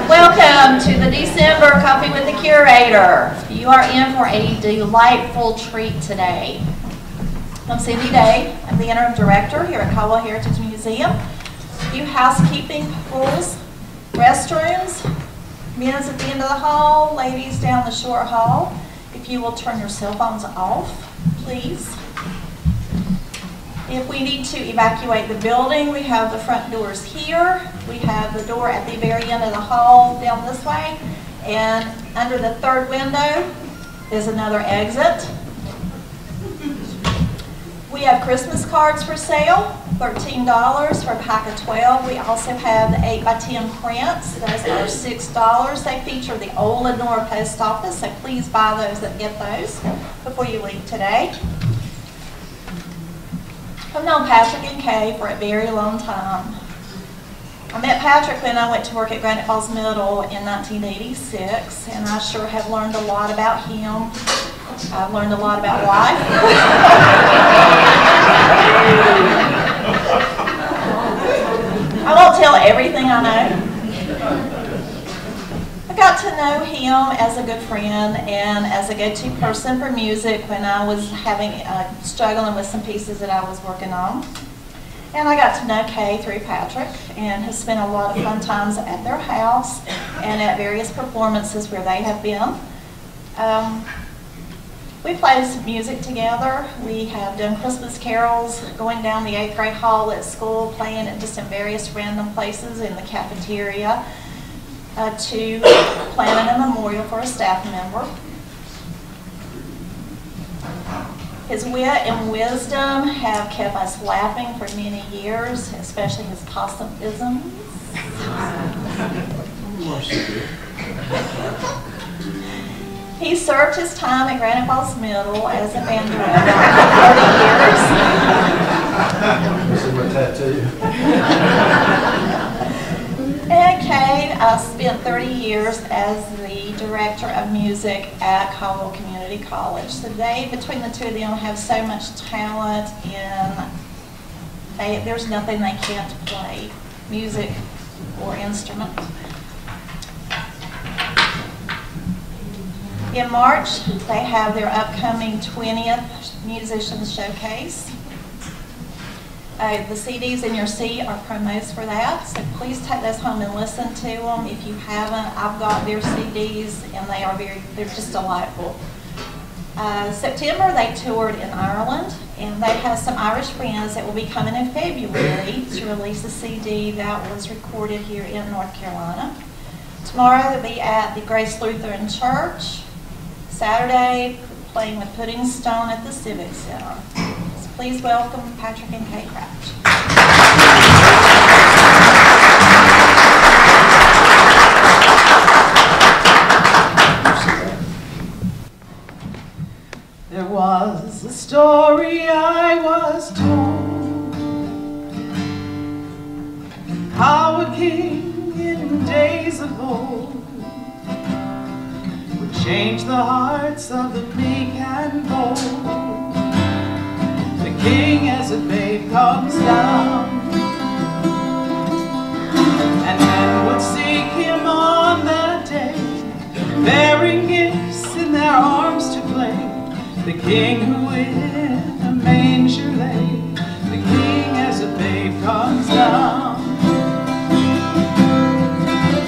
Welcome to the December Coffee with the Curator. You are in for a delightful treat today. I'm Cindy Day. I'm the Interim Director here at Caldwell Heritage Museum. A few housekeeping rules: restrooms, men's at the end of the hall, ladies down the short hall. If you will turn your cell phones off, please. If we need to evacuate the building, we have the front doors here. We have the door at the very end of the hall down this way. And under the third window is another exit. We have Christmas cards for sale, $13 for a pack of 12. We also have the 8x10 prints. Those are $6. They feature the old Lenoir post office, so please buy those and get those before you leave today. I've known Patrick and Kay for a very long time. I met Patrick when I went to work at Granite Falls Middle in 1986, and I sure have learned a lot about him. I've learned a lot about life. I won't tell everything I know. I got to know him as a good friend and as a go-to person for music when I was struggling with some pieces that I was working on. And I got to know Kay through Patrick and have spent a lot of fun times at their house and at various performances where they have been. We played some music together. We have done Christmas carols going down the 8th grade hall at school, playing at just in various random places in the cafeteria, to planning a memorial for a staff member. His wit and wisdom have kept us laughing for many years, especially his possum-isms. He served his time at Granite Falls Middle as a band director for 30 years. This is my tattoo. And Kay spent 30 years as the director of music at Caldwell Community College. So they, between the two of them, have so much talent, and there's nothing they can't play, music or instrument. In March, they have their upcoming 20th Musicians Showcase. The CDs in your seat are promos for that, so please take those home and listen to them. If you haven't, I've got their CDs, and they're just delightful. September, they toured in Ireland, and they have some Irish friends that will be coming in February to release a CD that was recorded here in North Carolina. Tomorrow, they'll be at the Grace Lutheran Church. Saturday, playing with Pudding Stone at the Civic Center. So please welcome Patrick and Kay Crouch. There was a story I was told, how a king in days of old change the hearts of the meek and bold. The king as a babe comes down, and men would seek him on that day, bearing gifts in their arms to play. The king who in a manger lay, the king as a babe comes down.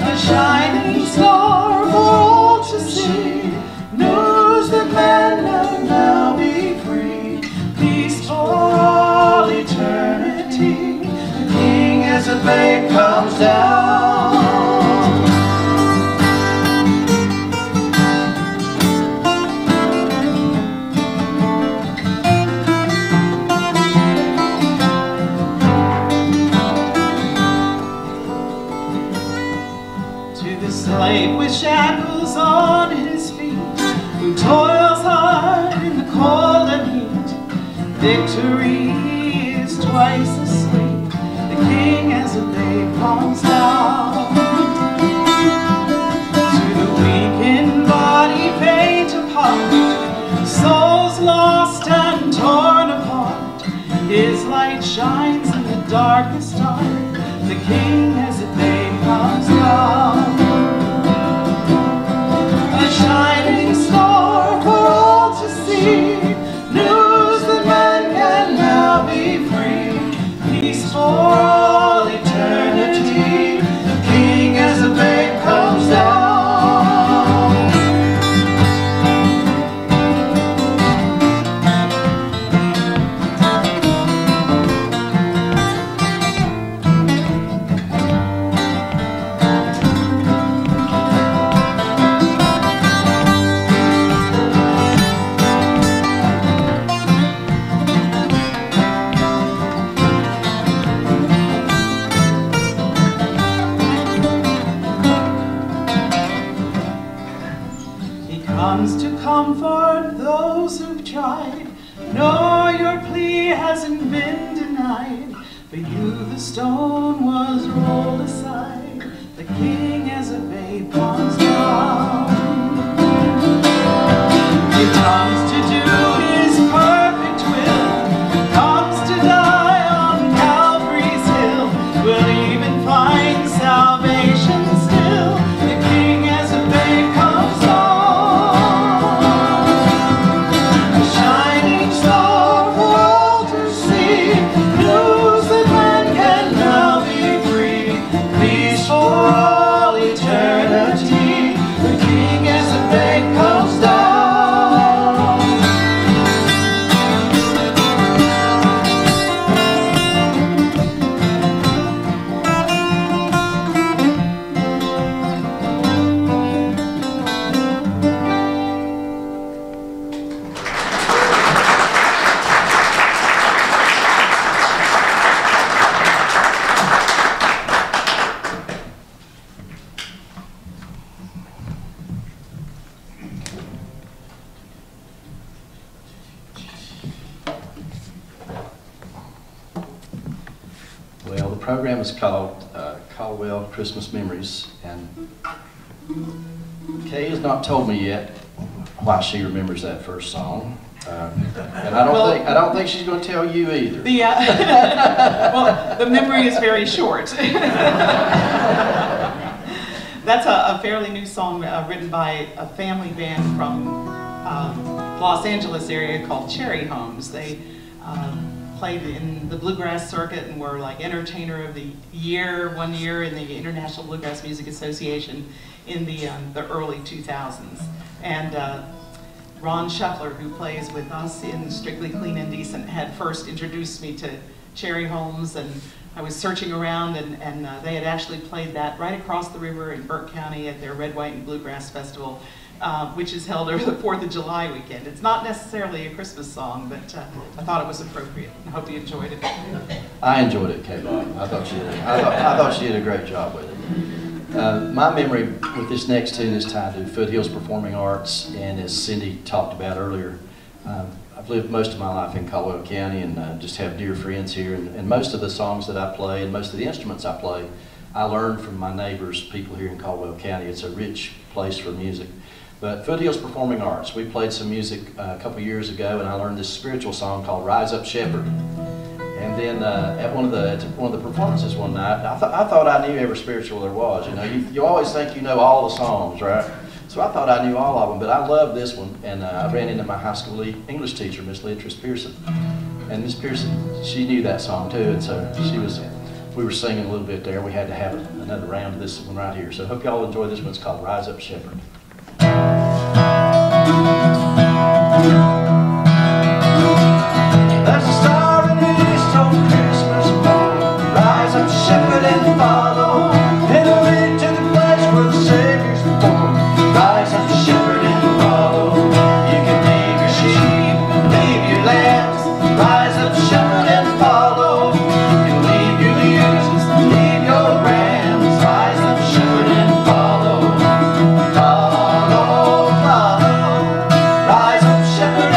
A shining star for all to see, news that men have now be free, peace for all eternity. The king as a babe comes down. To the slave with shackles on his feet, who toils hard in the cold and heat, victory is twice as sweet. The king as a babe comes down. To the weak in body faint apart, souls lost mocked and torn apart. His light shines in the darkest dark. The King as a babe comes down. A shining star for all to see. News that man can now be free. Peace for all eternity. The King as a babe comes down. Comes to comfort those who've tried. No, your plea hasn't been denied. For you the stone was rolled aside. The King as a babe comes down. He comes to do his perfect will. Comes to die on Calvary's hill. Will even find salvation still. The King as a babe comes down. Well, the program is called Caldwell Christmas Memories, and Kay has not told me yet why she remembers that first song, and I don't think she's going to tell you either. The well, the memory is very short. That's a fairly new song written by a family band from Los Angeles area called Cherry Homes. They played in the bluegrass circuit and were like entertainer of the year one year in the International Bluegrass Music Association in the early 2000s. And Ron Shuffler, who plays with us in Strictly Clean and Decent, had first introduced me to Cherry Homes, and I was searching around, and they had actually played that right across the river in Burke County at their Red, White, and Bluegrass Festival, which is held over the 4th of July weekend. It's not necessarily a Christmas song, but I thought it was appropriate. I hope you enjoyed it. I enjoyed it, Kay. I thought she did a great job with it. My memory with this next tune is tied to Foothills Performing Arts, and as Cindy talked about earlier, I've lived most of my life in Caldwell County and just have dear friends here, and most of the songs that I play and most of the instruments I play, I learned from my neighbors, people here in Caldwell County. It's a rich place for music. But Foothills Performing Arts, we played some music a couple years ago, and I learned this spiritual song called Rise Up Shepherd. And then at one of the performances one night, I thought I knew every spiritual there was. You know, you always think you know all the songs, right? So I thought I knew all of them, but I loved this one. And I ran into my high school English teacher, Miss Leatrice Pearson. And Miss Pearson, she knew that song too, and so we were singing a little bit there. We had to have another round of this one right here. So I hope y'all enjoy this one. It's called Rise Up Shepherd. There's a star in the east on Christmas morn. Rise up, shepherd, and follow. In the way to the place where the Savior's born. Rise up, shepherd, and follow. You can leave your sheep, leave your lambs. Rise up, shepherd, and follow. You can leave your ewes, leave your rams. Rise up, shepherd, and follow. Follow, follow. Rise up, shepherd,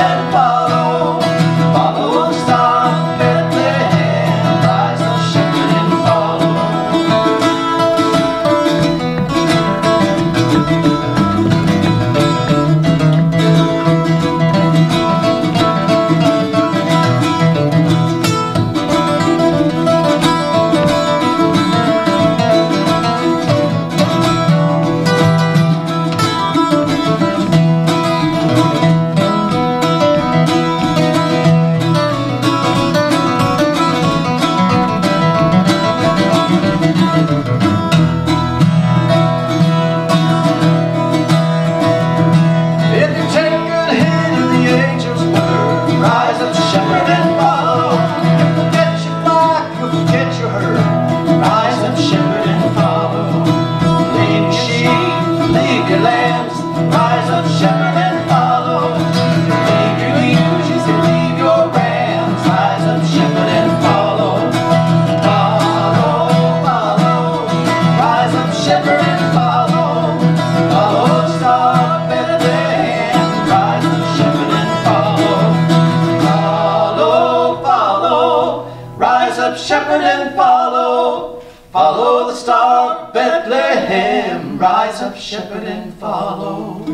up, shepherd, and follow. Follow the star of Bethlehem. Rise up, shepherd, and follow.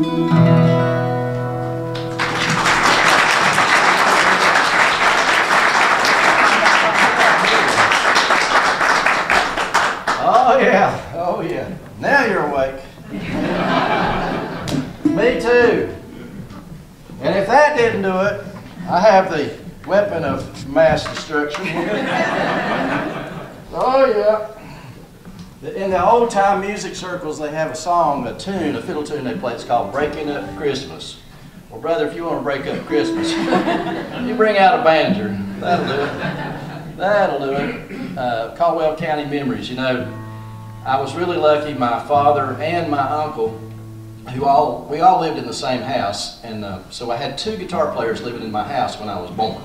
Oh yeah, oh yeah. Now you're awake. Me too. And if that didn't do it, I have the weapon of mass destruction here. Oh yeah. In the old time music circles, they have a song, a tune, a fiddle tune they play. It's called Breaking Up Christmas. Well, brother, if you want to break up Christmas, you bring out a banjo. That'll do it. That'll do it. Caldwell County memories. You know, I was really lucky. My father and my uncle, we all lived in the same house, and so I had 2 guitar players living in my house when I was born.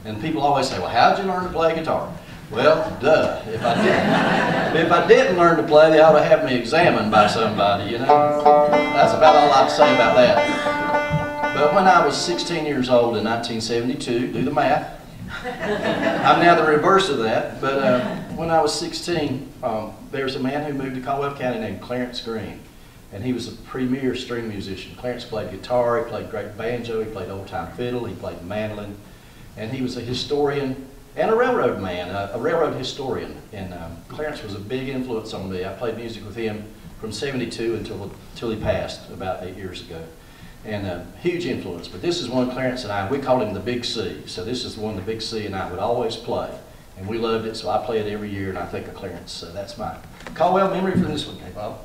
And people always say, well, how'd you learn to play guitar? Well, duh. If I didn't learn to play, they ought to have me examined by somebody, you know. That's about all I have to say about that. But when I was 16 years old in 1972, do the math. I'm now the reverse of that, but when I was 16, there's a man who moved to Caldwell County named Clarence Green. And he was a premier string musician. Clarence played guitar, he played great banjo, he played old-time fiddle, he played mandolin. And he was a historian and a railroad man, a railroad historian. And Clarence was a big influence on me. I played music with him from '72 until he passed about 8 years ago. And huge influence. But this is one Clarence and I, we called him the Big C. So this is the one the Big C and I would always play. And we loved it, so I play it every year, and I think of Clarence. So that's my Caldwell memory for this one, okay, Bob?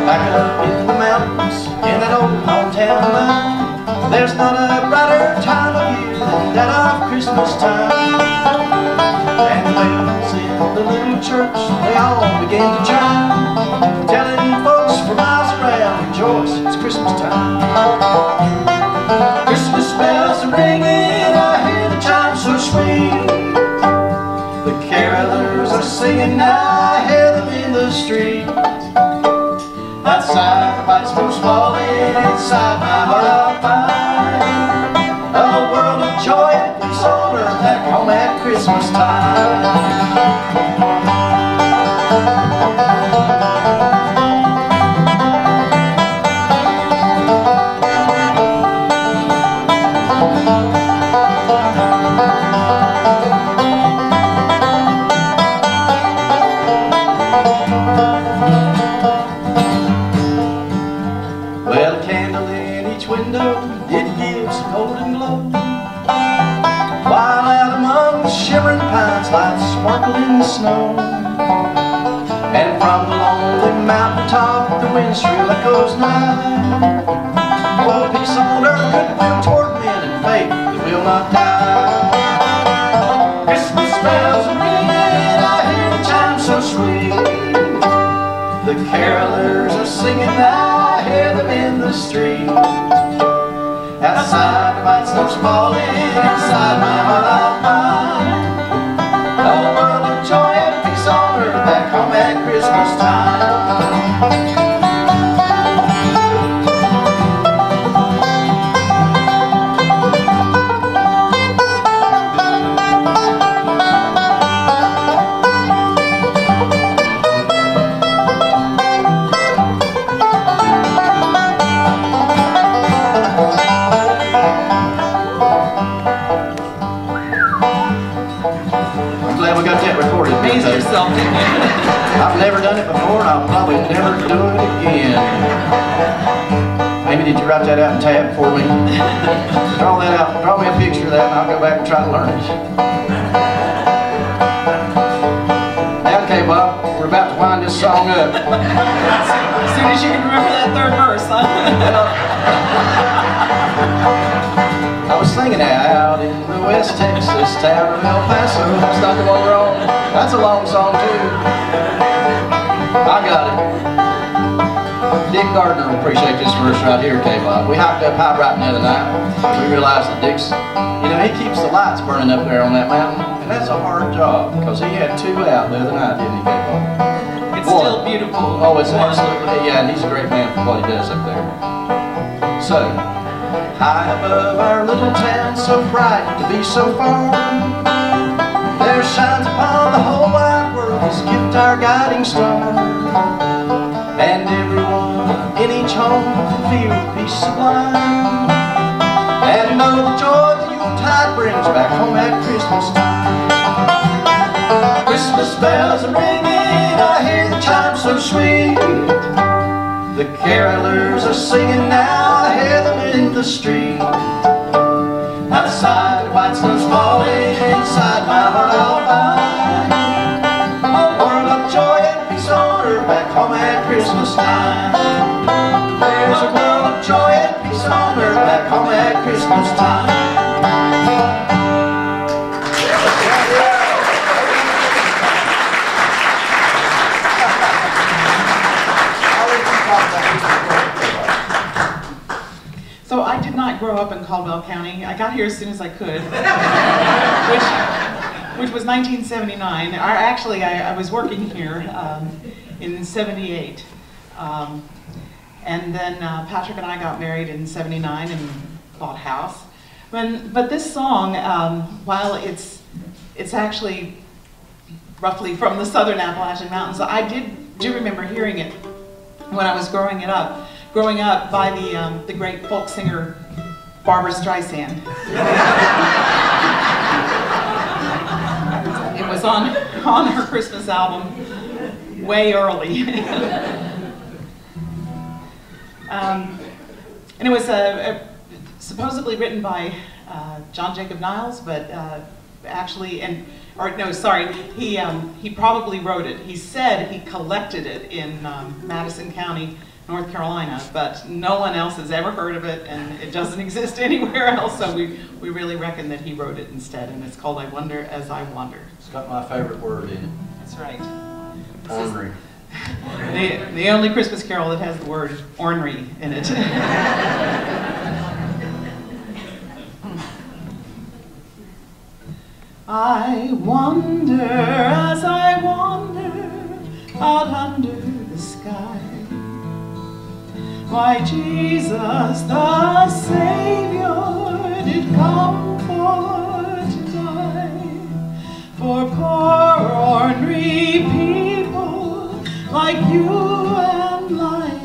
Back up in the mountains, in that old hometown line, there's not a brighter time of year than that of Christmas time. And the bells in the little church, they all begin to chime, telling folks for miles around, rejoice, it's Christmas time. Christmas bells are ringing, I hear the chimes so sweet. The carolers are singing, I hear them in the street. Outside the white snow's falling, inside my heart I'll find a world of joy and peace on earth back home at Christmas time. Sparkle in the snow, and from the lonely mountain top the wind shrill echoes nigh. Oh, peace on earth, goodwill toward men, and faith that will not die. Christmas bells are ringing, I hear the chimes so sweet. The carolers are singing, I hear them in the street. Outside the white snow's falling, inside my heart I'll find a world of joy and peace on earth back home at Christmas time. I've never done it before, and I'll probably never do it again. Amy, did you write that out in tab for me? Draw that out, draw me a picture of that, and I'll go back and try to learn it. Okay, Bob, we're about to wind this song up. As soon as you can remember that third verse, huh? I was singing out in the West Texas town of El Paso. That's not the one we're on. That's a long song too. I got it. Dick Gardner will appreciate this verse right here, K-Bob. We hiked up high right the other night. We realized that Dick's, you know, he keeps the lights burning up there on that mountain, and that's a hard job because he had 2 out the other night, didn't he, K-Bob? It's still beautiful. Oh, it's absolutely, yeah, and he's a great man for what he does up there. So, high above our little town, so bright to be so far, there shines upon the whole wide world His gift, our guiding star. And everyone in each home can feel peace sublime, and know the joy the Yuletide brings back home at Christmas time. Christmas bells are ringing, I hear the chimes so sweet. The carolers are singing now, I hear them in the street. Outside, white snow's falling, inside my heart I'll find a world of joy and peace on earth back home at Christmas time. There's a world of joy and peace on earth back home at Christmas time. So I did not grow up in Caldwell County. I got here as soon as I could, which was 1979. Actually, I was working here in 78. And then Patrick and I got married in 79 and bought a house. But this song, while it's actually roughly from the southern Appalachian Mountains, I do remember hearing it when I was growing up by the great folk singer Barbara Streisand. It was on her Christmas album way early. And it was supposedly written by John Jacob Niles, but actually, he probably wrote it. He said he collected it in Madison County, North Carolina, but no one else has ever heard of it, and it doesn't exist anywhere else, so we really reckon that he wrote it instead, and it's called I Wonder As I Wander. It's got my favorite word in it. That's right. Ornery. The only Christmas carol that has the word ornery in it. I wonder as I wander out under the sky, why Jesus the Savior did come for to die, for poor ornery people like you and like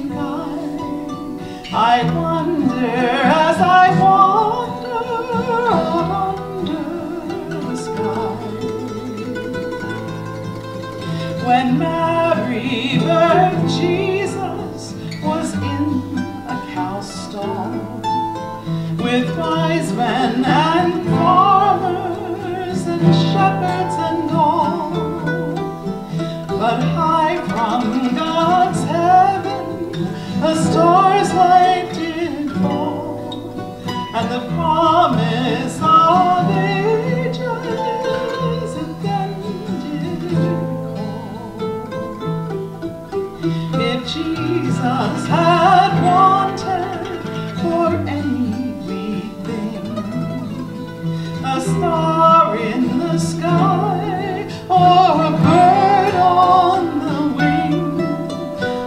I wonder as I wander out under the sky, when Mary birthed Jesus was in a cow stall, with wise men and farmers and shepherds and all. But high from God's heaven a star's light did fall, and the promise of ages again did call. If Jesus had wanted for any wee thing, a star in the sky, or a bird on the wing,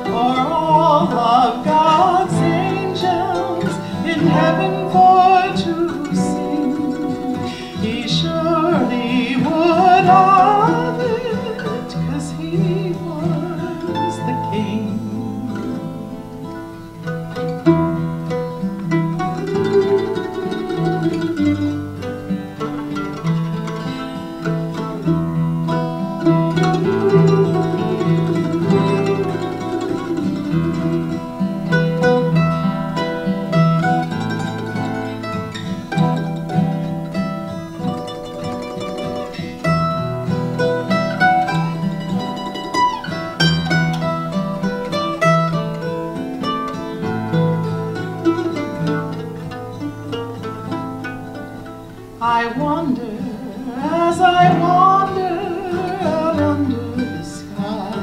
or all of God's angels in heaven for to sing, he surely would have it, 'cause he was the King. I wonder as I wander out under the sky,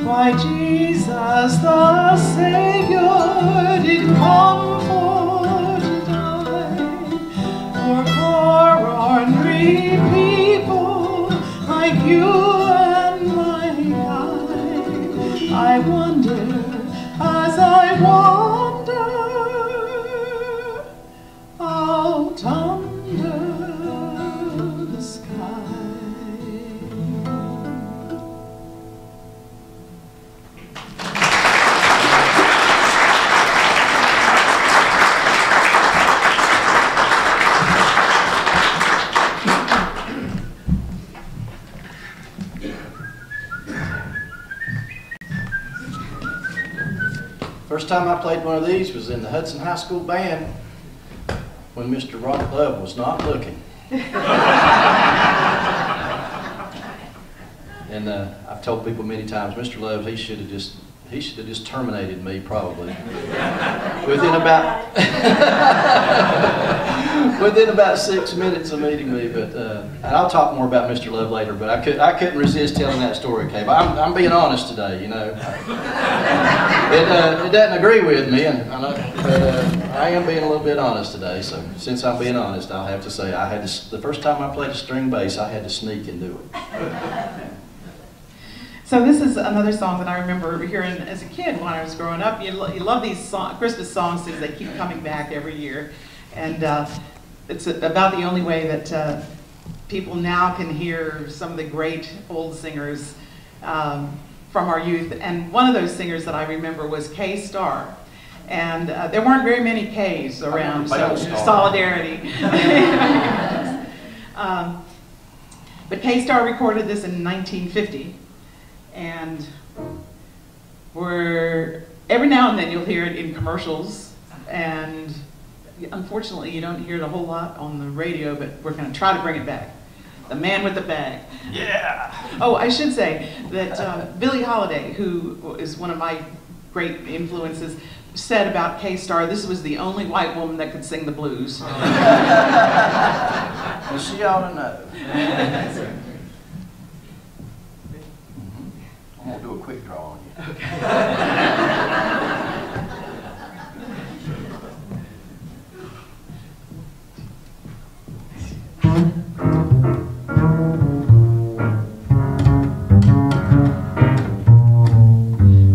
why Jesus the Savior did come for to die, for poor ornery people like you and like I wonder as I wander out under the sky. First time I played one of these was in the Hudson High School band when Mr. Robert Love was not looking. And I've told people many times, Mr. Love, he should have just terminated me probably within about within about 6 minutes of meeting me. But and I'll talk more about Mr. Love later. But I couldn't resist telling that story, Kay. But I'm being honest today, you know. It doesn't agree with me, and I know, but I am being a little bit honest today. So since I'm being honest, I'll have to say I had to, the first time I played a string bass, I had to sneak and do it. So this is another song that I remember hearing as a kid when I was growing up. You love these Christmas songs because they keep coming back every year. And it's about the only way that people now can hear some of the great old singers from our youth. And one of those singers that I remember was Starr. And there weren't very many K's around, so solidarity. But Starr recorded this in 1950. And every now and then you'll hear it in commercials, and unfortunately you don't hear it a whole lot on the radio, but we're going to try to bring it back. The Man with the Bag. Yeah! Oh, I should say that Billie Holiday, who is one of my great influences, said about Starr, this was the only white woman that could sing the blues. Well, she ought to know. I'm going to do a quick draw on you. Okay.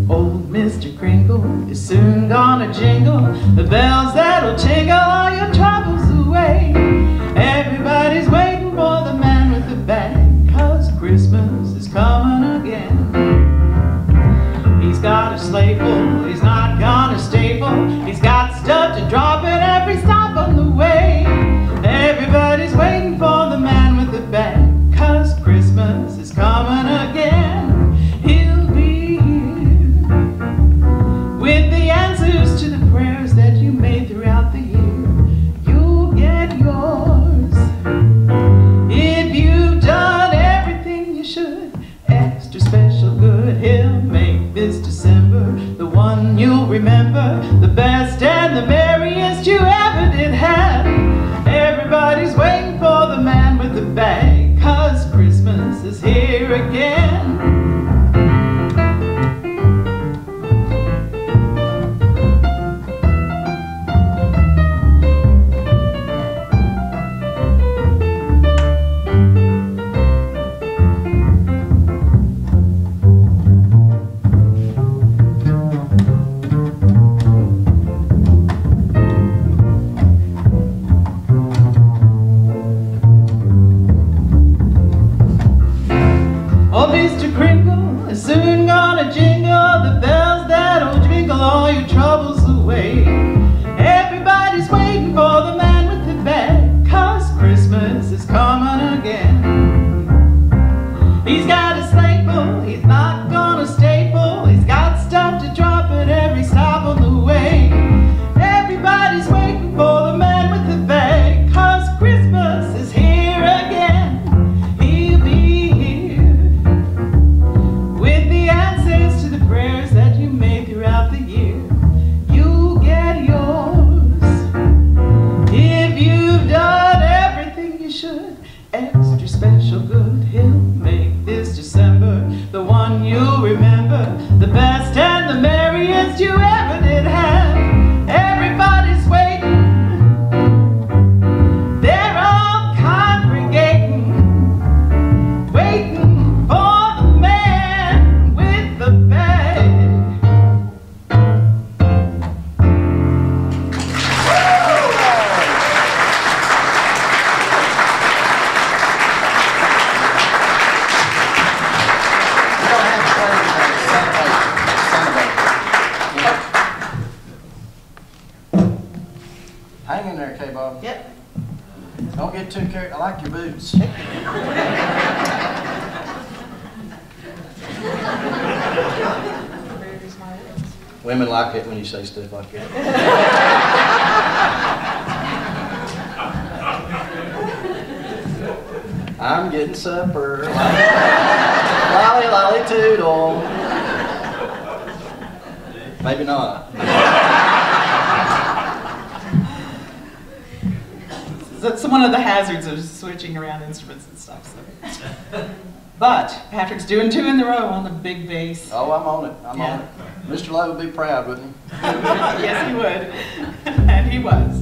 Old Mr. Kringle is soon gonna jingle the bells that'll tingle all your troubles away. Everybody's waiting for the man with the bag, 'cause Christmas is coming again. He's got a sleigh full, he's not gonna stay full. He's got stuff to drop at every stop on the way. Everybody's waiting for the man with the bag, 'cause Christmas is coming again. He'll be here with the answers to the prayers that you made throughout the year. You'll get yours if you've done everything you should. Extra special good, he'll make this December the one you'll remember, the best and the merriest there, K-Bob. Yep. Don't get too carried. I like your boots. Women like it when you say stuff like that. I'm getting supper. Lolly, lolly, toodle. Maybe not. That's one of the hazards of switching around instruments and stuff. So. But Patrick's doing 2 in a row on the big bass. Oh, I'm on it. I'm on it. Mr. Lowe would be proud, wouldn't he? Yes, he would. And he was.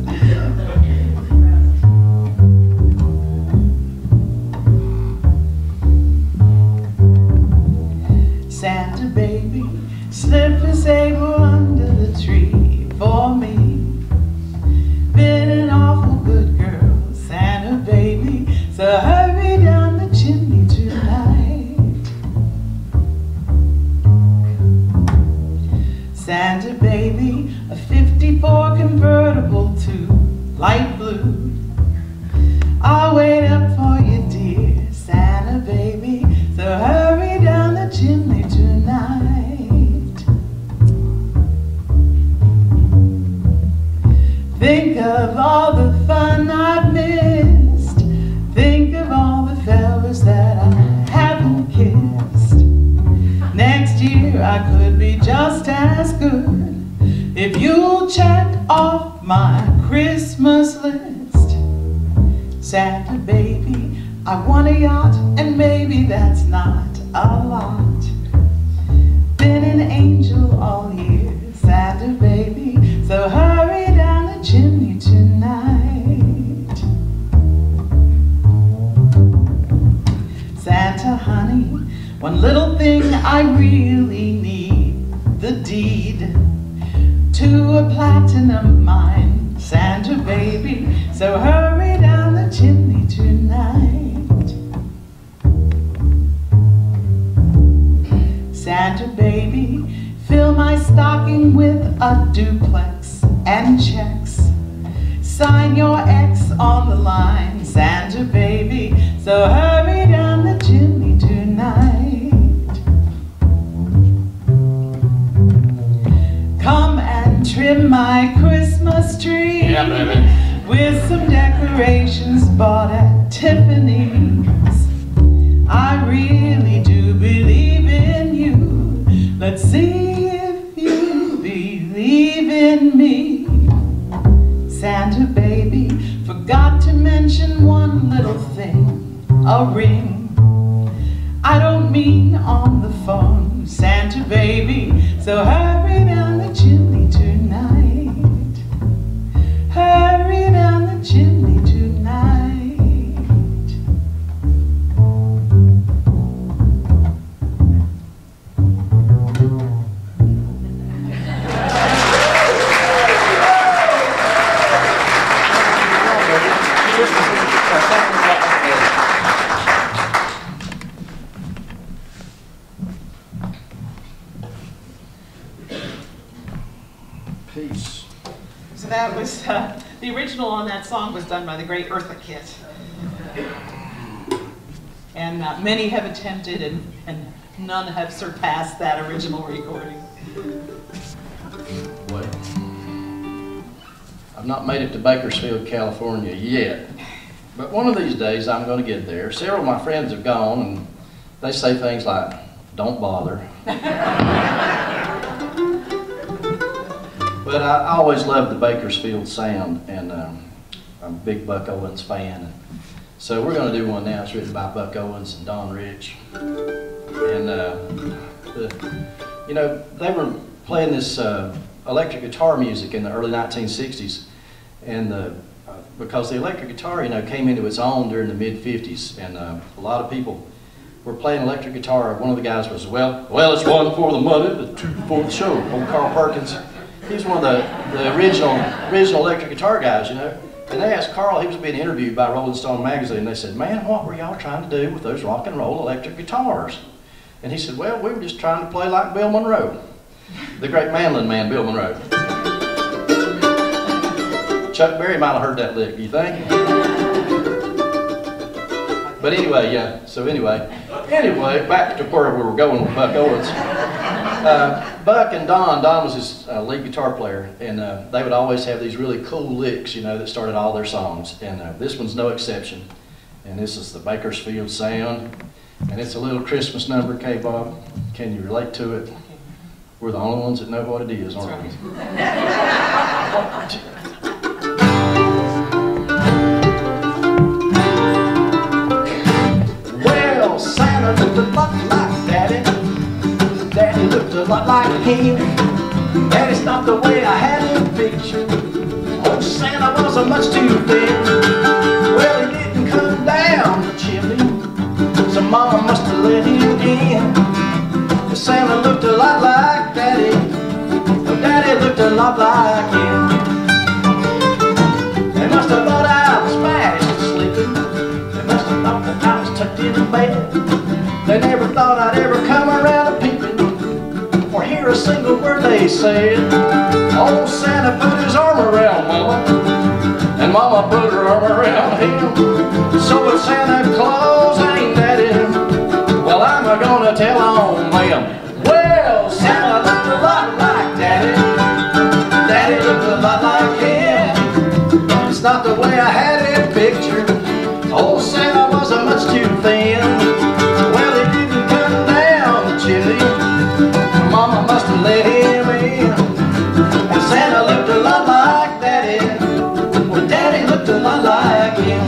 Santa baby, slip a sable under the tree for me. Been an awful good girl, Santa baby, so hurry down the chimney tonight. Santa baby, a 54 convertible to light blue. I'll wait up for you, dear Santa baby, so hurry down the chimney tonight. Think of all the fun I've missed. Think of all the fellas that I haven't kissed. Next year I could be just as good if you'll check off my Christmas list. Santa baby, I want a yacht, and maybe that's not a lot. Been an angel all year, Santa baby, so hurry down the chimney tonight. Santa honey, one little thing I really need, the deed to a platinum mine, Santa baby, so hurry down the chimney tonight. Santa baby, fill my stocking with a duplex and checks. Sign your X on the line, Santa baby, so hurry down the chimney tonight. Come and trim my Christmas tree, Yeah, baby. with some decorations bought at Tiffany's. I really do believe in you. Let's see if you believe in me. Santa baby, forgot to mention one little thing, a ring. I don't mean on the phone, Santa baby, so hurry down the chimney tonight. Hurry down the chimney tonight. Peace. So that was, the original on that song was done by the great Eartha Kitt. And many have attempted and none have surpassed that original recording. Well, I've not made it to Bakersfield, California yet, but one of these days I'm going to get there. Several of my friends have gone and they say things like, don't bother. But I always loved the Bakersfield sound, and I'm a big Buck Owens fan. So we're going to do one now. It's written by Buck Owens and Don Rich. And, you know, they were playing this electric guitar music in the early 1960s. And because the electric guitar, you know, came into its own during the mid-50s. And a lot of people were playing electric guitar. One of the guys was, well, it's one for the money, the two for the show. Old Carl Perkins. He's one of the original electric guitar guys, you know. And they asked Carl, he was being interviewed by Rolling Stone magazine, they said, man, what were y'all trying to do with those rock and roll electric guitars? And he said, well, we were just trying to play like Bill Monroe, the great mandolin man, Bill Monroe. Chuck Berry might have heard that lick, you think? But anyway, yeah, so anyway, back to where we were going with Buck Owens. Buck and Don was his lead guitar player, and they would always have these really cool licks, you know, that started all their songs, and this one's no exception. And this is the Bakersfield Sound, and it's a little Christmas number, K-Bob. Can you relate to it? We're the only ones that know what it is, aren't we? Well, Santa looked a lot like Daddy. Daddy looked a lot like him. Daddy's not the way I had him pictured. Oh, Santa wasn't much too thin. Well, he didn't come down the chimney, so Mama must have let him in. Santa looked a lot like Daddy. Well, Daddy looked a lot like him. They must have thought I was fast sleeping. They must have thought that I was tucked in bed. They never thought I'd ever come around a peeping or hear a single word they said. Old Santa put his arm around Mama, and Mama put her arm around him. So if Santa Claus ain't Daddy, well, I'm gonna tell on them. Well, Santa looked a lot like Daddy. Daddy looked a lot like him. It's not the way I had him pictured. Old Santa wasn't much too thin. Well, he didn't come down the chimney. Mama must have let him in. And Santa looked a lot like Daddy. Well, Daddy looked a lot like him.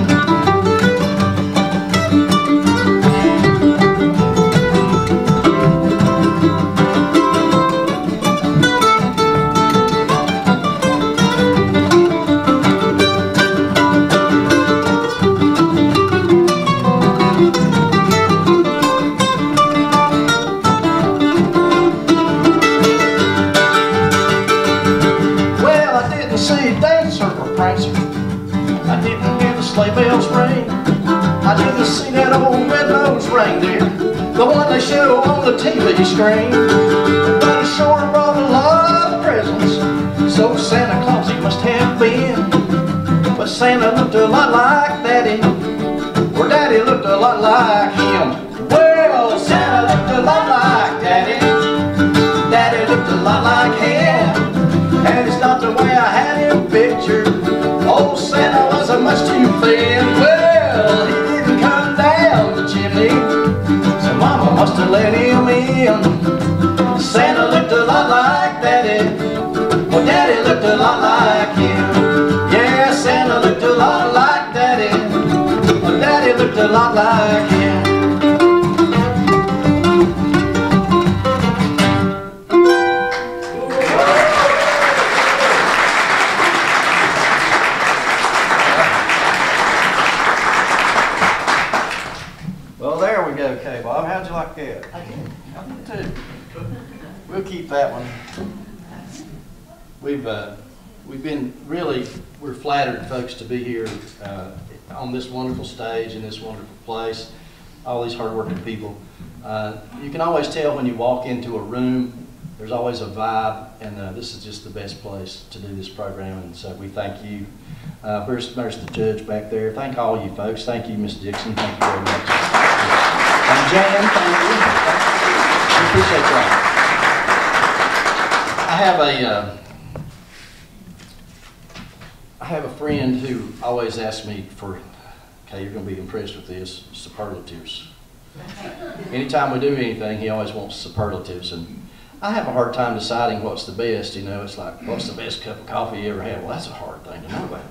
I didn't hear the sleigh bells ring. I didn't see that old red-nosed reindeer, the one they show on the TV screen. But he sure brought a lot of presents, so Santa Claus he must have been. But Santa looked a lot like Daddy, or Daddy looked a lot like him. Well, Santa looked a lot like Daddy. Daddy looked a lot like him. And it's not the way I had him pictured. Old Santa wasn't much too thin. Well, he didn't come down the chimney, so Mama must have let him in. Santa looked a lot like Daddy. Well, Daddy looked a lot like him. Yeah, Santa looked a lot like Daddy. Well, Daddy looked a lot like him. Okay, Bob, how'd you like that? I did too. We'll keep that one. We've been really, we're flattered, folks, to be here on this wonderful stage in this wonderful place. All these hardworking people. You can always tell when you walk into a room. There's always a vibe, and this is just the best place to do this program. And so we thank you. There's the judge back there. Thank all you folks. Thank you, Miss Dixon. Thank you very much. And Jan, thank you. We appreciate that. I have a friend who always asks me for, okay, you're going to be impressed with this, superlatives. Anytime we do anything, he always wants superlatives, and I have a hard time deciding what's the best. You know, it's like, what's the best cup of coffee you ever had? Well, that's a hard thing to know about.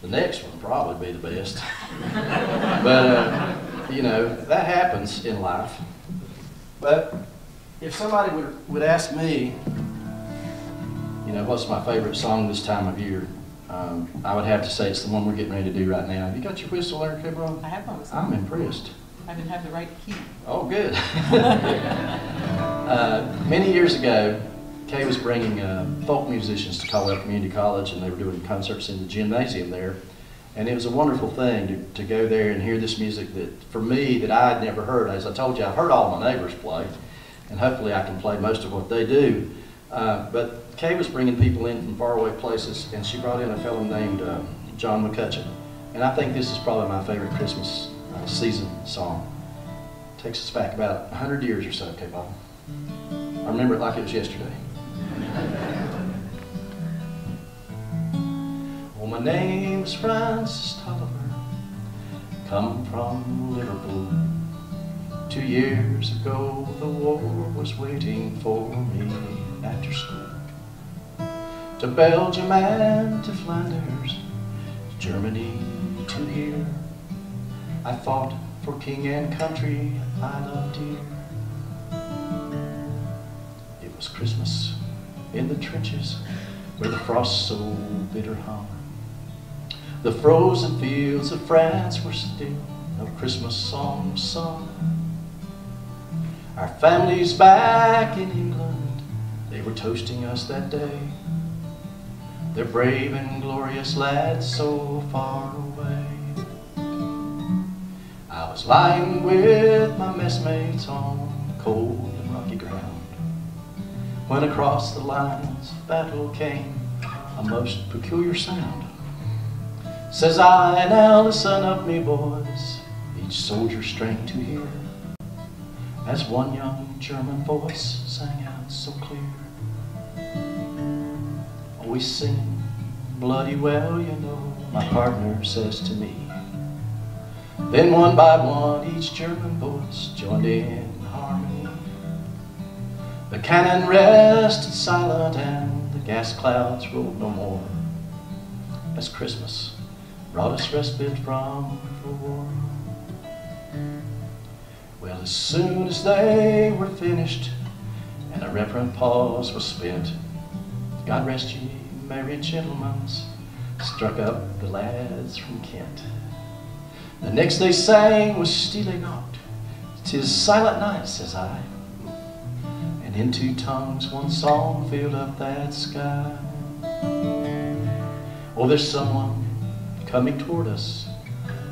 The next one will probably be the best. But, you know, that happens in life. But if somebody would ask me, you know, what's my favorite song this time of year, I would have to say it's the one we're getting ready to do right now. Have you got your whistle there, K-Bro? I have my whistle. I'm impressed. I didn't have the right key. Oh, good. Many years ago, Kay was bringing folk musicians to Caldwell Community College, and they were doing concerts in the gymnasium there. And it was a wonderful thing to go there and hear this music that, for me, that I had never heard. As I told you, I've heard all my neighbors play, and hopefully I can play most of what they do. But Kay was bringing people in from faraway places, and she brought in a fellow named John McCutcheon. And I think this is probably my favorite Christmas season song. Takes us back about 100 years or so, Kay Bob. I remember it like it was yesterday. Well, my name's Francis Tolliver, come from Liverpool. 2 years ago, the war was waiting for me after school. To Belgium and to Flanders, Germany to here, I fought for king and country I loved dear. It was Christmas in the trenches where the frost so bitter hung. The frozen fields of France were still no Christmas song sung. Our families back in England, they were toasting us that day. They're brave and glorious lads so far away. I was lying with my messmates on cold and rocky ground when across the lines of battle came a most peculiar sound. Says I, now listen up me boys, each soldier strained to hear, as one young German voice sang out so clear. We sing bloody well, you know, my partner says to me. Then one by one each German voice joined in harmony. The cannon rested silent and the gas clouds rolled no more, as Christmas brought us respite from the war. Well, as soon as they were finished and a reverent pause was spent, God rest ye merry gentlemen, struck up the lads from Kent. The next they sang was Stille Nacht, 'tis silent night, says I, and in two tongues one song filled up that sky. Oh, there's someone coming toward us,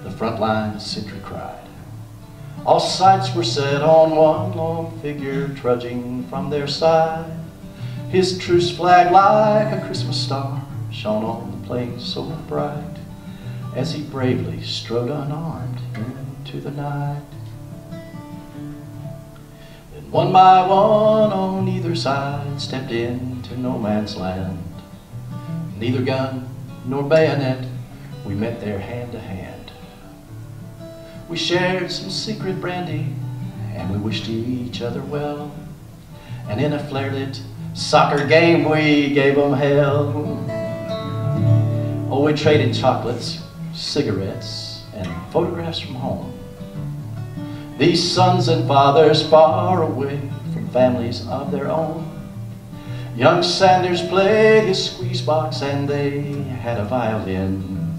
the front line sentry cried. All sights were set on one long figure trudging from their side. His truce flag like a Christmas star shone on the plain so bright as he bravely strode unarmed into the night. Then one by one on either side stepped into no man's land. Neither gun nor bayonet, we met there hand to hand. We shared some secret brandy and we wished each other well, and in a flare-lit soccer game we gave them hell. Oh, we traded chocolates, cigarettes, and photographs from home. These sons and fathers far away from families of their own. Young Sanders played his squeeze box and they had a violin.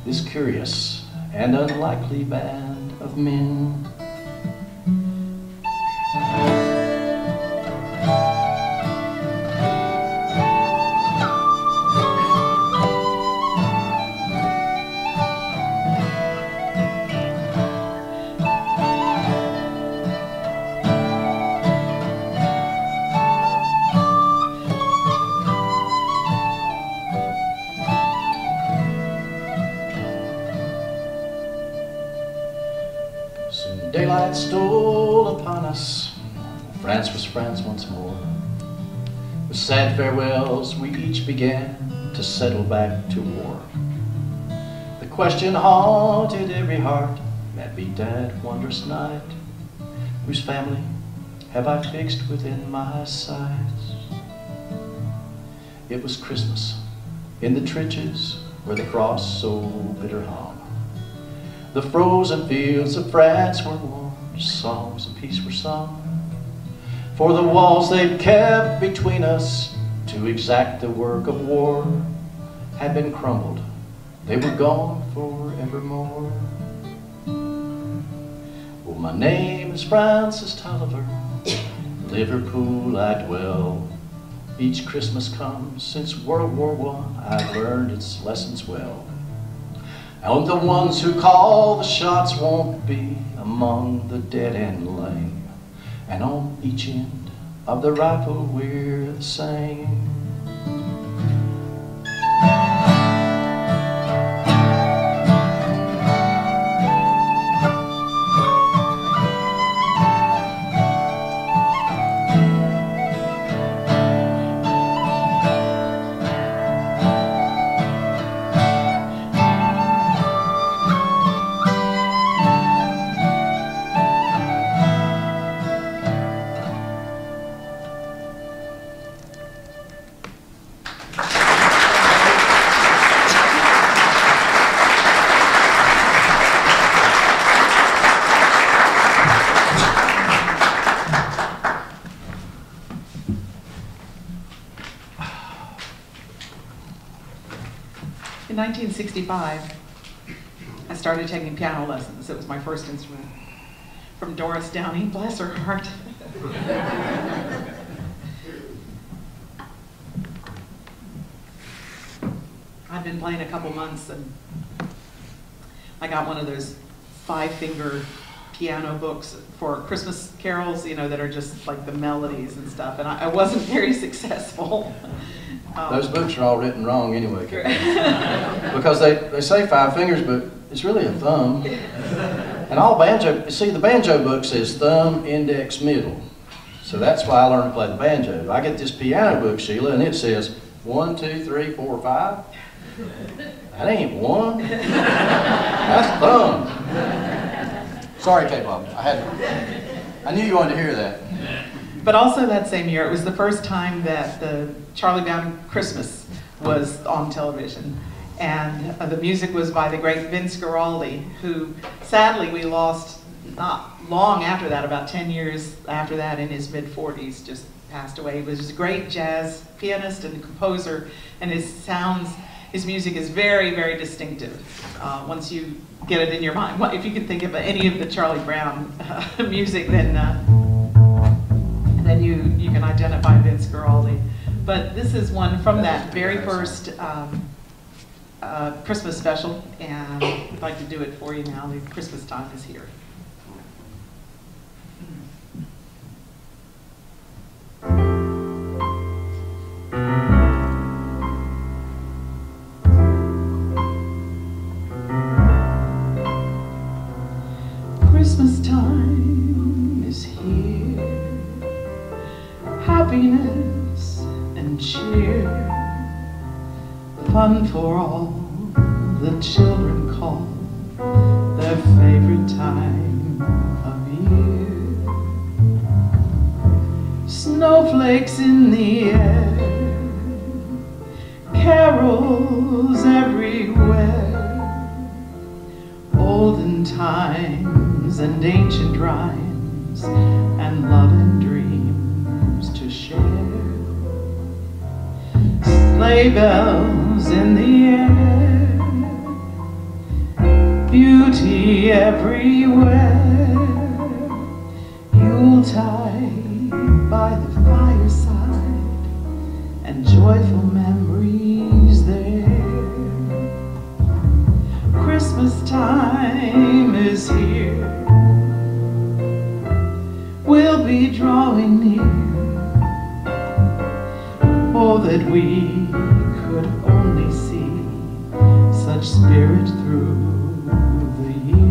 This curious and unlikely band of men. Soon daylight stole upon us. France was France once more. With sad farewells, we each began to settle back to war. The question haunted every heart that beat that wondrous night. Whose family have I fixed within my sights? It was Christmas in the trenches where the frost so bitter hung. The frozen fields of France were warmed, songs of peace were sung. For the walls they'd kept between us to exact the work of war had been crumbled, they were gone forevermore. Well, my name is Francis Tolliver, Liverpool I dwell. Each Christmas comes since World War I, I've learned its lessons well. And the ones who call the shots won't be among the dead and lame. And on each end of the rifle we're the same. In 1965, I started taking piano lessons. It was my first instrument. From Doris Downey, bless her heart. I'd been playing a couple months and I got one of those 5-finger piano books for Christmas carols, you know, that are just like the melodies and stuff, and I wasn't very successful. Those books are all written wrong anyway, because they say 5 fingers, but it's really a thumb. And all banjo, see, the banjo book says thumb, index, middle. So that's why I learned to play the banjo. I get this piano book, Sheila, and it says 1, 2, 3, 4, 5. That ain't 1. That's thumb. Sorry, K-Bob. I knew you wanted to hear that. But also that same year, it was the first time that the Charlie Brown Christmas was on television. And the music was by the great Vince Guaraldi, who sadly we lost not long after that, about 10 years after that, in his mid-40s, just passed away. He was a great jazz pianist and composer, and his music is very, very distinctive. Once you get it in your mind, if you can think of any of the Charlie Brown music, then you can identify Vince Guaraldi. But this is one from that very first Christmas special, and I'd like to do it for you now. The Christmas time is here. Christmas time is here, happiness and cheer, fun for all the children call their favorite time of year. Snowflakes in the air, carols everywhere, olden times and ancient rhymes, and love and dreams to share. Sleigh bells in the air, beauty everywhere, Yuletide by the fireside, and joyful memories there. Christmas time is here, we'll be drawing near. Oh, that we could only see such spirit through the year.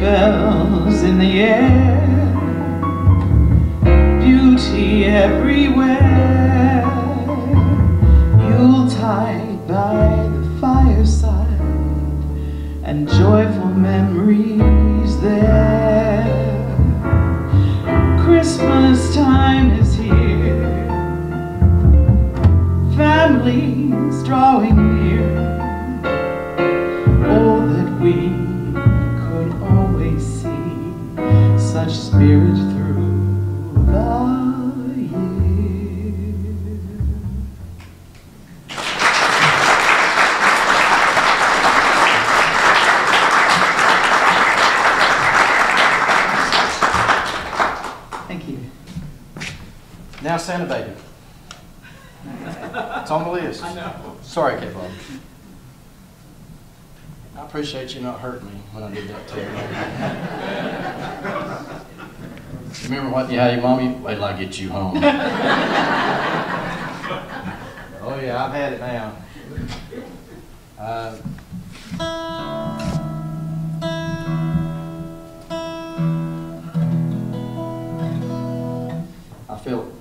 Bells in the air, beauty everywhere, Yuletide by the fireside, and joyful memories there. Christmas time is here, families drawing near. now Santa Baby. It's on the list. I know. Sorry, K-Bob. I appreciate you not hurting me when I did that to you. Remember what you had your mommy? Wait till I get you home. Oh yeah, I've had it now. I feel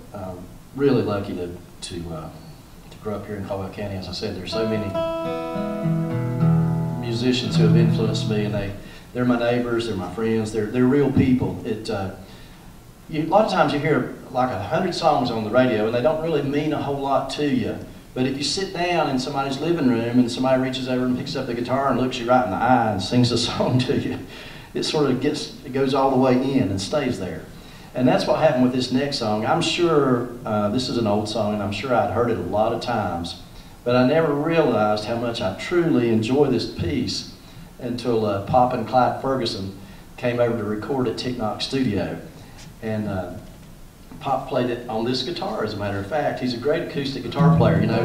really lucky to grow up here in Caldwell County. As I said, there's so many musicians who have influenced me, and they're my neighbors, they're my friends, they're real people. A lot of times you hear like 100 songs on the radio, and they don't really mean a whole lot to you. But if you sit down in somebody's living room and somebody reaches over and picks up the guitar and looks you right in the eye and sings a song to you, it sort of goes all the way in and stays there. And that's what happened with this next song. I'm sure this is an old song, and I'm sure I'd heard it a lot of times, but I never realized how much I truly enjoy this piece until Pop and Clyde Ferguson came over to record at Tick Knock Studio. And Pop played it on this guitar, as a matter of fact. He's a great acoustic guitar player. You know,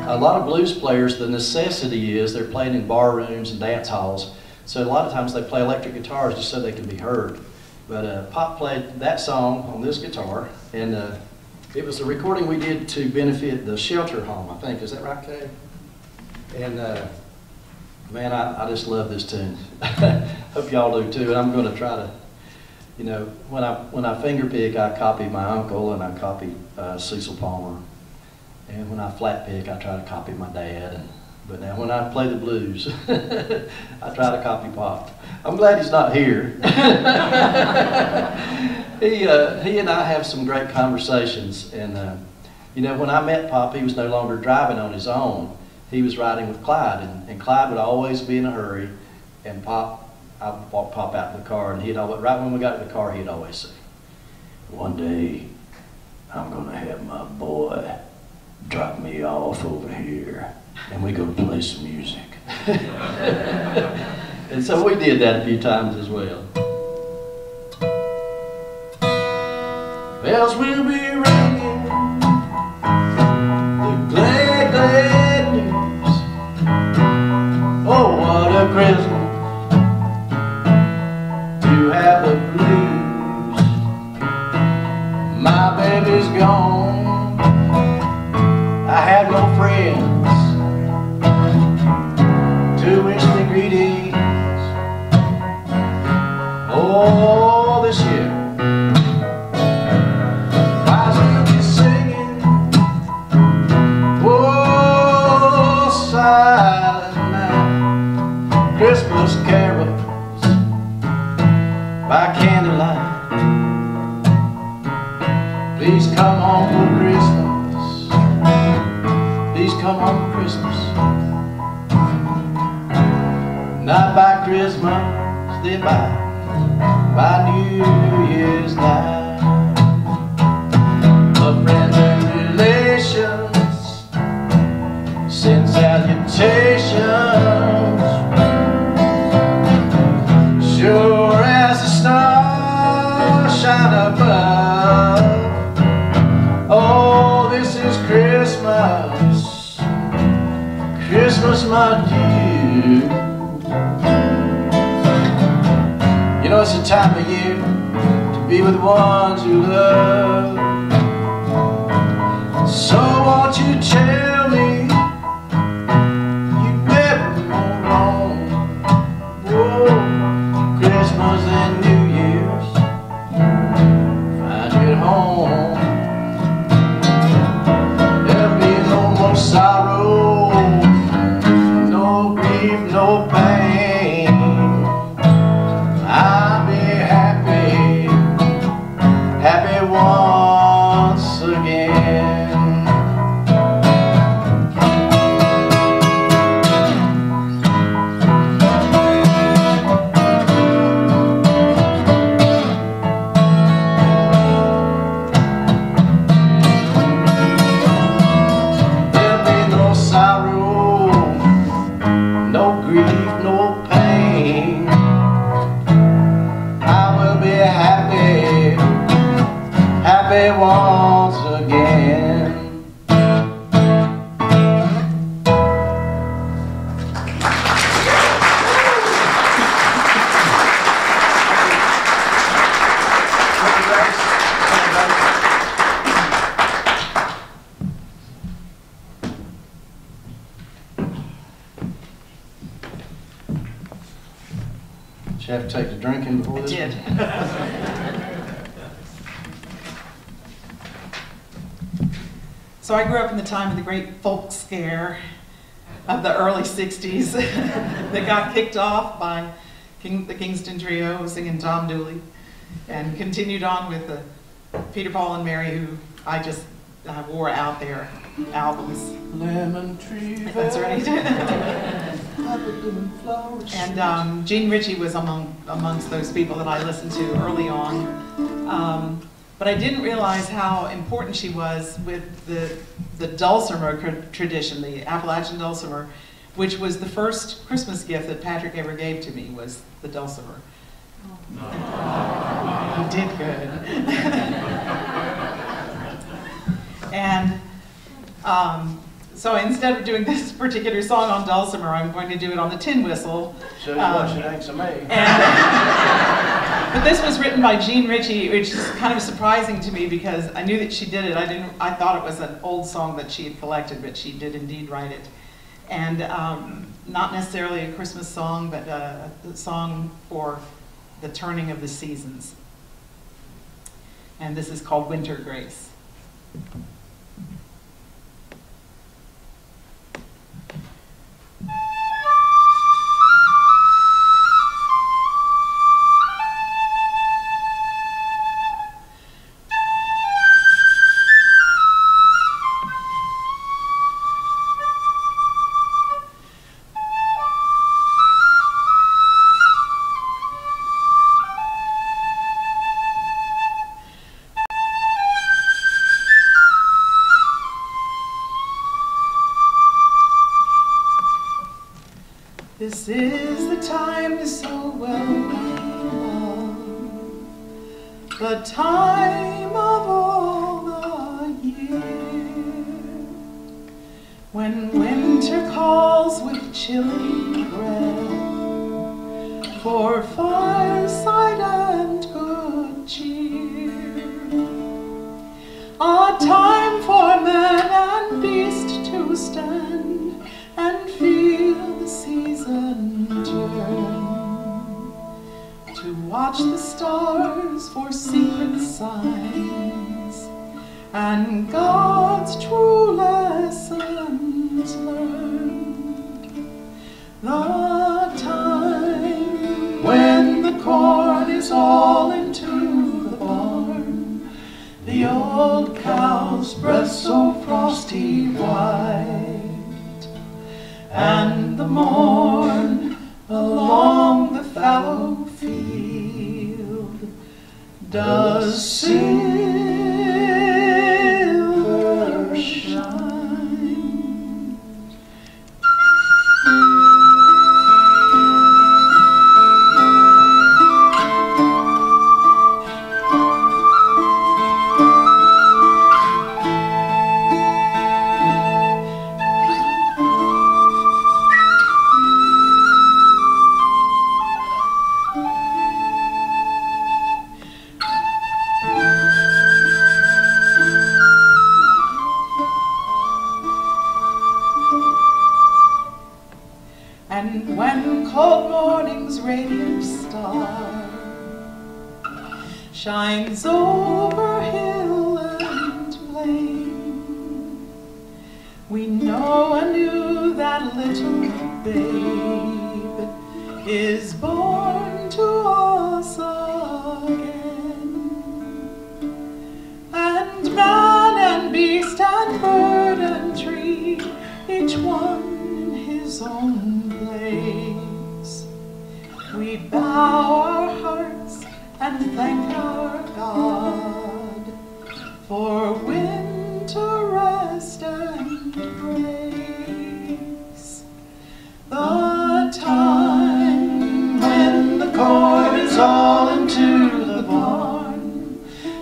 a lot of blues players, the necessity is they're playing in bar rooms and dance halls. So a lot of times they play electric guitars just so they can be heard. But Pop played that song on this guitar, and it was a recording we did to benefit the shelter home, I think. Is that right, Kay? And man, I just love this tune. Hope y'all do too. And I'm going to try to, you know, when I finger pick, I copy my uncle and I copy Cecil Palmer. And when I flat pick, I try to copy my dad. But now when I play the blues, I try to copy Pop. I'm glad he's not here. He and I have some great conversations. And you know, when I met Pop, he was no longer driving on his own. He was riding with Clyde, and Clyde would always be in a hurry. And I would walk Pop out in the car, and he'd always, right when we got in the car, he'd always say, "One day, I'm gonna have my boy drop me off over here, and we're gonna play some music." And so we did that a few times as well. Bells will be ringing, the glad, glad news. Oh, what a Christmas to have the blues. My baby's gone, I had no friends to wish me greetings. Oh, this year I will be singing, oh, silent night, Christmas carols by candlelight. Please come home for Christmas, please come home for Christmas. Not by Christmas, then by New Year's night. Of friends and relations send salutations, sure as the stars shine above. Oh, this is Christmas, Christmas, my dear. You know, it's a time of year to be with the ones you love. So won't you tell me you never go wrong? Whoa, Christmas and New Year's, find you at home. There'll be no more sorrow, no grief, no pain. I'll be happy, happy once again. There'll be no sorrow, no grief, no pain. I will be happy, happy once again. Did you have to take the drinking before this? I did. So I grew up in the time of the great folk scare of the early 60s that got kicked off by the Kingston Trio singing Tom Dooley, and continued on with the Peter, Paul, and Mary, who I wore out their albums. Lemon tree. That's right. And Jean Ritchie was amongst those people that I listened to early on. But I didn't realize how important she was with the dulcimer tradition, the Appalachian dulcimer, which was the first Christmas gift that Patrick ever gave to me, was the dulcimer. He did good. And so instead of doing this particular song on dulcimer, I'm going to do it on the tin whistle. Show you what she thinks of me. But this was written by Jean Ritchie, which is kind of surprising to me because I knew that she did it. I thought it was an old song that she had collected, but she did indeed write it. And not necessarily a Christmas song, but a song for the turning of the seasons. And this is called Winter Grace. This is the time so well known, the time of all the year, when winter calls with chilly breath for fireside and good cheer, a time for man and beast to stand and feel the season turn, to watch the stars for secret signs and God's true lessons learned. The time when the corn is all into the barn, the old cow's breath so frosty white, and the morn along the fallow field does silver shine. And when cold morning's radiant star shines over hill and plain, we know anew that little babe is born to us again. And man and beast and bird and tree, each one in his own place, we bow our hearts and thank our God for winter rest and grace. The time when the corn is all into the barn,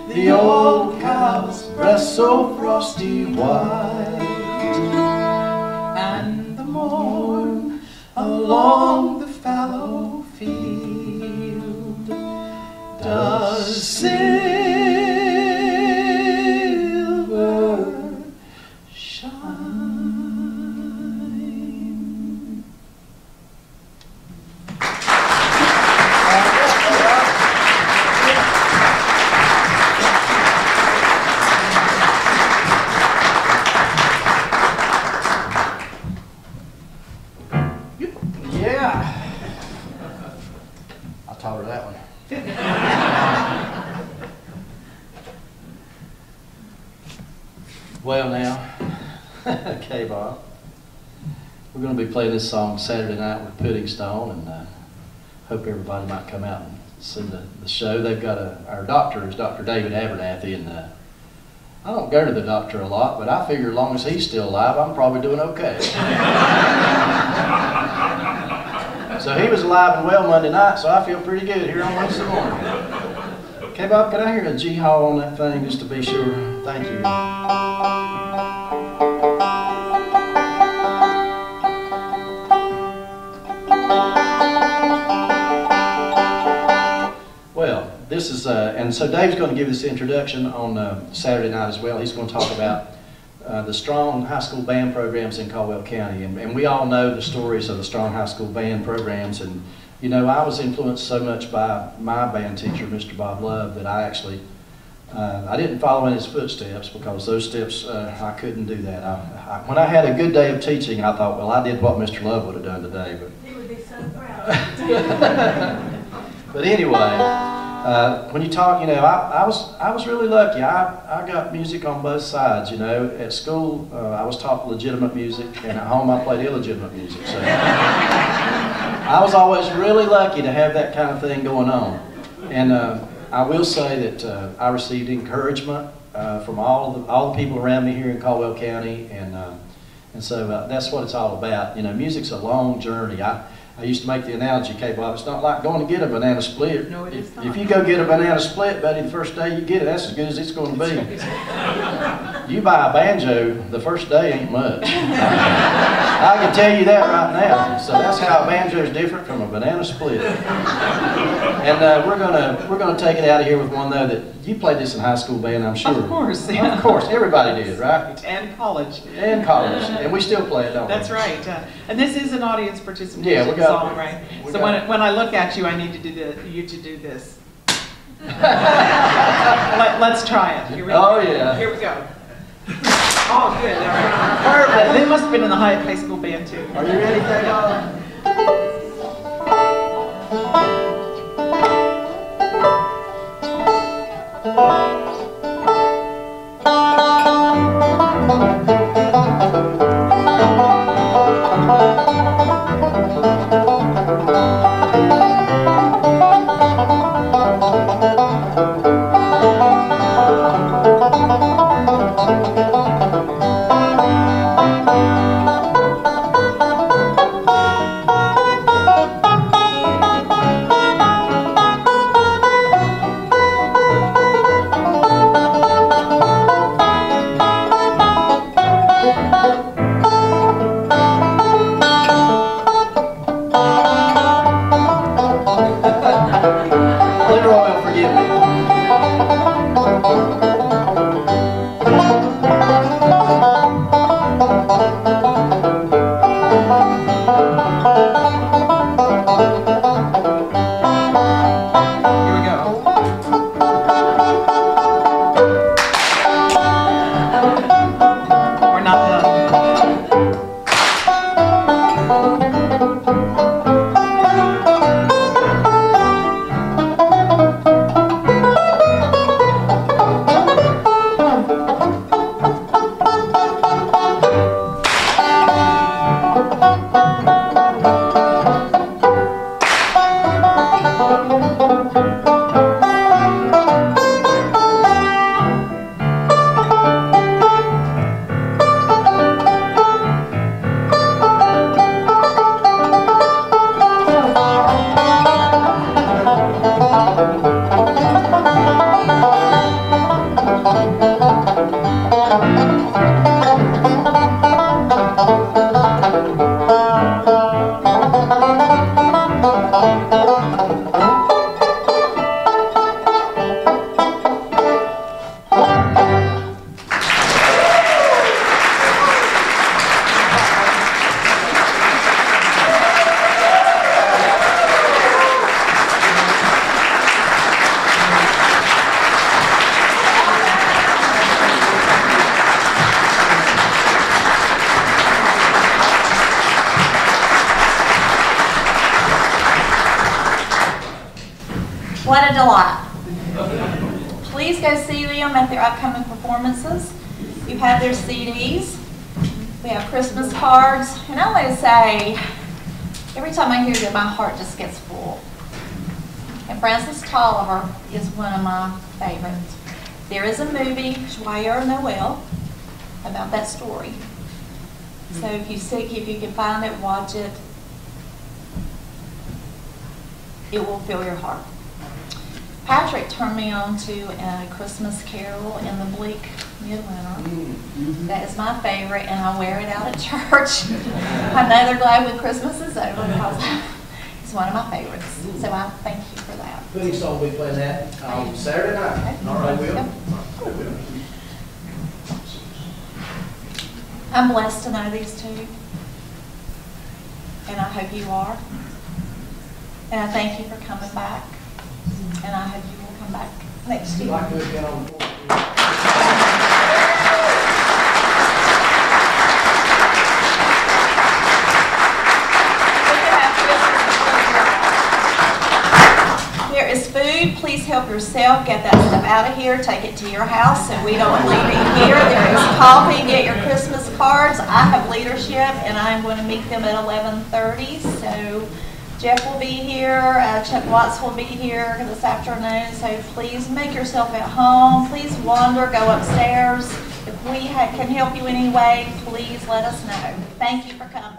the old cow's breast so frosty white, and the morn along the fallow field does silver shine. right. I taught her that one. Well now, okay, Bob. We're going to be playing this song Saturday night with Pudding Stone, and hope everybody might come out and see the show. They've got our doctor is Dr. David Abernathy, and I don't go to the doctor a lot, but I figure as long as he's still alive, I'm probably doing okay. So he was alive and well Monday night, so I feel pretty good here on Wednesday morning. Okay, Bob, can I hear a G-haul on that thing just to be sure? Thank you. Well, this is, and so Dave's going to give this introduction on Saturday night as well. He's going to talk about the strong high school band programs in Caldwell County. And we all know the stories of the strong high school band programs. And, you know, I was influenced so much by my band teacher, Mr. Bob Love, that I actually, I didn't follow in his footsteps because those steps, I couldn't do that. When I had a good day of teaching, I thought, well, I did what Mr. Love would have done today. But He would be so proud. But anyway, when you talk, you know, I was really lucky. I got music on both sides. You know, at school I was taught legitimate music, and at home I played illegitimate music. So I was always really lucky to have that kind of thing going on. And I will say that I received encouragement from all the people around me here in Caldwell County, and so that's what it's all about. You know, music's a long journey. I used to make the analogy, K-Bob, it's not like going to get a banana split. No, it is not. If you go get a banana split, buddy, the first day you get it, that's as good as it's going to be. You buy a banjo, the first day ain't much. I can tell you that right now. So that's how a banjo is different from a banana split. And we're gonna take it out of here with one though that you played this in high school band, I'm sure. Of course, yeah. Of course, everybody did, right? And college. And college, and we still play it, don't we? That's right. And this is an audience participation Yeah, we got- song, right? we So got- when I look at you, I need to do you to do this. Let's try it. Here we go. Oh, yeah. Here we go. Oh, good. All right. Perfect. They must have been in the high school band too. Are you ready, K-Bob? What a delight. Please go see them at their upcoming performances. You have their CDs. We have Christmas cards. And I want to say, every time I hear them, my heart just gets full. And Francis Tolliver is one of my favorites. There is a movie, Joyeux Noel, about that story. So if you can find it, watch it. It will fill your heart. Patrick turned me on to A Christmas Carol in the Bleak Midwinter. That is my favorite, and I wear it out at church. I know they're glad when Christmas is over because it's one of my favorites. So I thank you for that. Who's song we playing that on Saturday night? Okay. All right, Will. Yep. I'm blessed to know these two, and I hope you are. And I thank you for coming back, and I hope you will come back next year. Like to get on board. There is food. Please help yourself. Get that stuff out of here. Take it to your house so we don't leave it here. There is coffee. Get your Christmas cards. I have leadership, and I'm going to meet them at 11:30. So Jeff will be here. Chuck Watts will be here this afternoon. So please make yourself at home. Please wander. Go upstairs. If we can help you in any way, please let us know. Thank you for coming.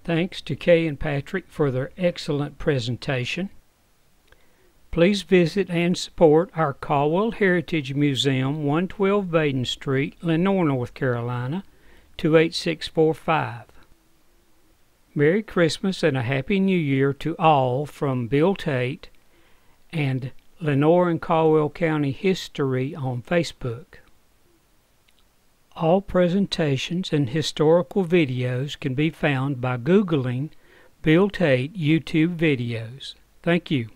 Thanks to Kay and Patrick for their excellent presentation. Please visit and support our Caldwell Heritage Museum, 112 Baden Street, Lenoir, North Carolina, 28645. Merry Christmas and a Happy New Year to all from Bill Tate and Lenoir and Caldwell County History on Facebook. All presentations and historical videos can be found by Googling Bill Tate YouTube videos. Thank you.